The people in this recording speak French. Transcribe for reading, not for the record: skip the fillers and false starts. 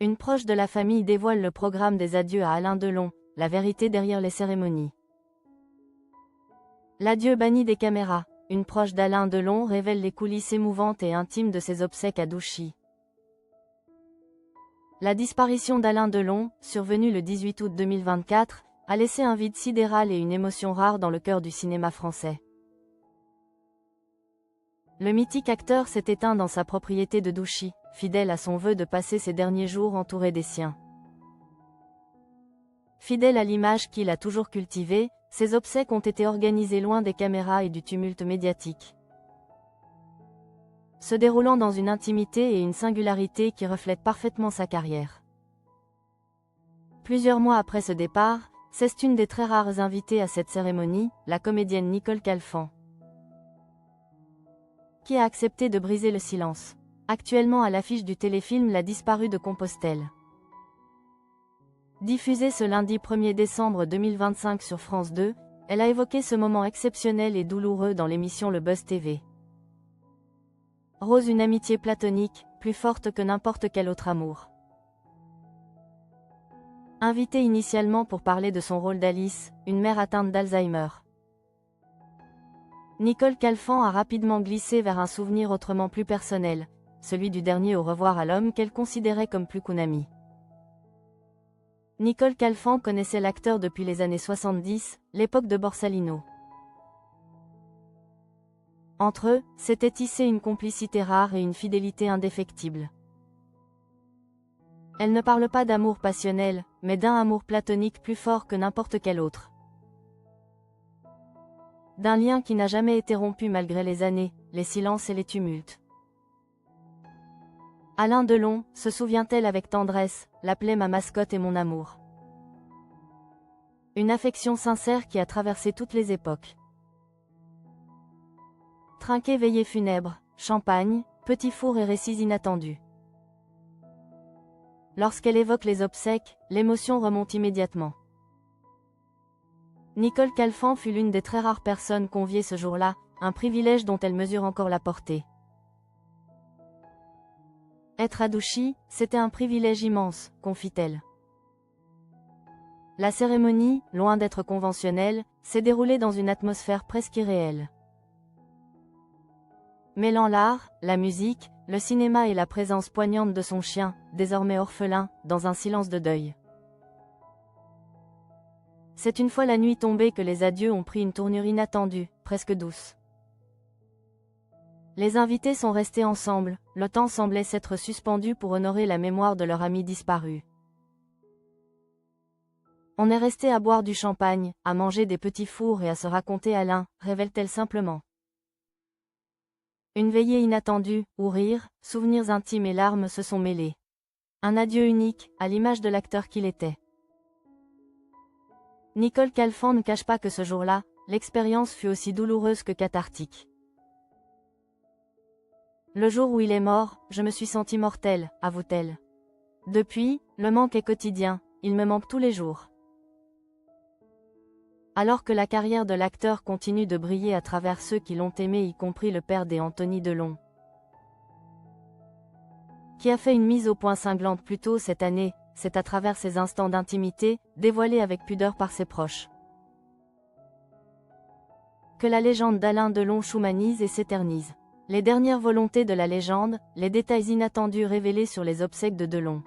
Une proche de la famille dévoile le programme des adieux à Alain Delon, la vérité derrière les cérémonies. L'adieu banni des caméras. Une proche d'Alain Delon révèle les coulisses émouvantes et intimes de ses obsèques à Douchy. La disparition d'Alain Delon, survenue le 18 août 2024, a laissé un vide sidéral et une émotion rare dans le cœur du cinéma français. Le mythique acteur s'est éteint dans sa propriété de Douchy, fidèle à son vœu de passer ses derniers jours entouré des siens. Fidèle à l'image qu'il a toujours cultivée, ses obsèques ont été organisées loin des caméras et du tumulte médiatique. Se déroulant dans une intimité et une singularité qui reflètent parfaitement sa carrière. Plusieurs mois après ce départ, c'est une des très rares invitées à cette cérémonie, la comédienne Nicole Calfan, qui a accepté de briser le silence. Actuellement à l'affiche du téléfilm La disparue de Compostelle. Diffusée ce lundi 1er décembre 2025 sur France 2, elle a évoqué ce moment exceptionnel et douloureux dans l'émission Le Buzz TV. Rose, une amitié platonique, plus forte que n'importe quel autre amour. Invitée initialement pour parler de son rôle d'Alice, une mère atteinte d'Alzheimer, Nicole Calfan a rapidement glissé vers un souvenir autrement plus personnel, celui du dernier au revoir à l'homme qu'elle considérait comme plus qu'un ami. Nicole Calfan connaissait l'acteur depuis les années 70, l'époque de Borsalino. Entre eux, s'était tissée une complicité rare et une fidélité indéfectible. Elle ne parle pas d'amour passionnel, mais d'un amour platonique plus fort que n'importe quel autre. D'un lien qui n'a jamais été rompu malgré les années, les silences et les tumultes. Alain Delon, se souvient-elle avec tendresse, l'appelait ma mascotte et mon amour. Une affection sincère qui a traversé toutes les époques. Trinquet, veillée funèbre, champagne, petits fours et récits inattendus. Lorsqu'elle évoque les obsèques, l'émotion remonte immédiatement. Nicole Calfan fut l'une des très rares personnes conviées ce jour-là, un privilège dont elle mesure encore la portée. Être à Douchy, c'était un privilège immense, confie-t-elle. La cérémonie, loin d'être conventionnelle, s'est déroulée dans une atmosphère presque irréelle. Mêlant l'art, la musique, le cinéma et la présence poignante de son chien, désormais orphelin, dans un silence de deuil. C'est une fois la nuit tombée que les adieux ont pris une tournure inattendue, presque douce. Les invités sont restés ensemble, le temps semblait s'être suspendu pour honorer la mémoire de leur ami disparu. On est resté à boire du champagne, à manger des petits fours et à se raconter Alain, révèle-t-elle simplement. Une veillée inattendue, où rire, souvenirs intimes et larmes se sont mêlés. Un adieu unique, à l'image de l'acteur qu'il était. Nicole Calfan ne cache pas que ce jour-là, l'expérience fut aussi douloureuse que cathartique. Le jour où il est mort, je me suis sentie mortelle, avoue-t-elle. Depuis, le manque est quotidien, il me manque tous les jours. Alors que la carrière de l'acteur continue de briller à travers ceux qui l'ont aimé, y compris le père d'Anthony Delon, qui a fait une mise au point cinglante plus tôt cette année, c'est à travers ces instants d'intimité, dévoilés avec pudeur par ses proches, que la légende d'Alain Delon s'humanise et s'éternise. Les dernières volontés de la légende, les détails inattendus révélés sur les obsèques de Delon.